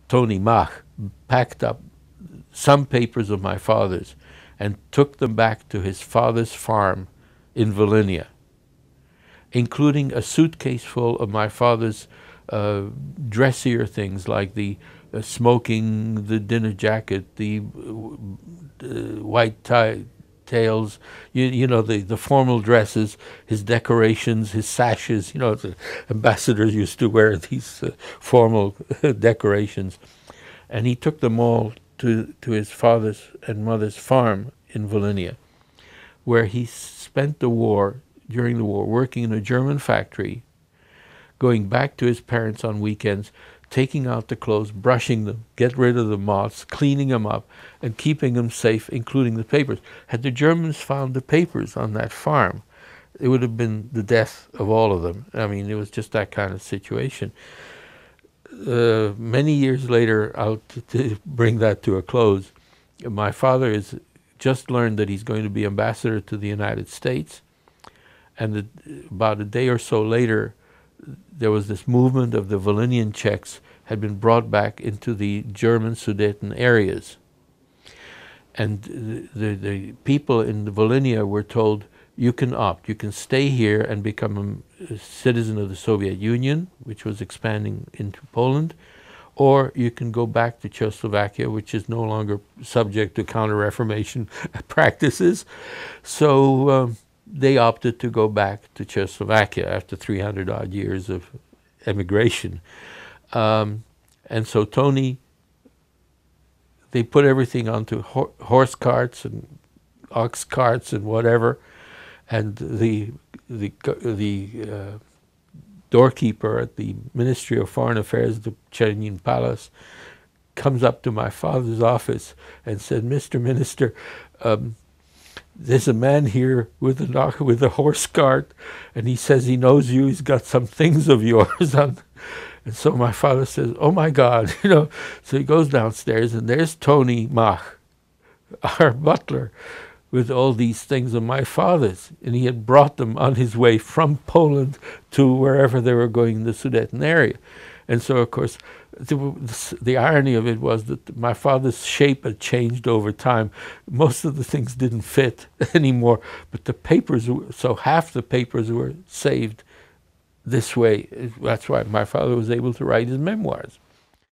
Tony Mach, packed up some papers of my father's and took them back to his father's farm in Volhynia, including a suitcase full of my father's dressier things like the smoking, the dinner jacket, the white tails, you know, the formal dresses, his decorations, his sashes. You know, the ambassadors used to wear these formal decorations. And he took them all to his father's and mother's farm in Volhynia, where he spent during the war, working in a German factory, going back to his parents on weekends, taking out the clothes, brushing them, get rid of the moths, cleaning them up, and keeping them safe, including the papers. Had the Germans found the papers on that farm, it would have been the death of all of them. I mean, it was just that kind of situation. Many years later, to bring that to a close, my father has just learned that he's going to be ambassador to the United States, and about a day or so later, there was this movement of the Volhynian Czechs had been brought back into the German Sudeten areas. And the people in Volhynia were told, you can opt. You can stay here and become a citizen of the Soviet Union, which was expanding into Poland, or you can go back to Czechoslovakia, which is no longer subject to Counter-Reformation practices. So they opted to go back to Czechoslovakia after 300-odd years of emigration. And so Tony, they put everything onto horse carts and ox carts and whatever, and the doorkeeper at the Ministry of Foreign Affairs, the Chernin Palace, comes up to my father's office and said, "Mr. Minister, there's a man here with a horse cart, and he says he knows you. He's got some things of yours on." And so my father says, "Oh my God," you know. So he goes downstairs, and there's Tony Mach, our butler, with all these things of my father's, and he had brought them on his way from Poland to wherever they were going in the Sudeten area. And so, of course, the irony of it was that my father's shape had changed over time. Most of the things didn't fit anymore, but the papers, so half the papers were saved this way. That's why my father was able to write his memoirs.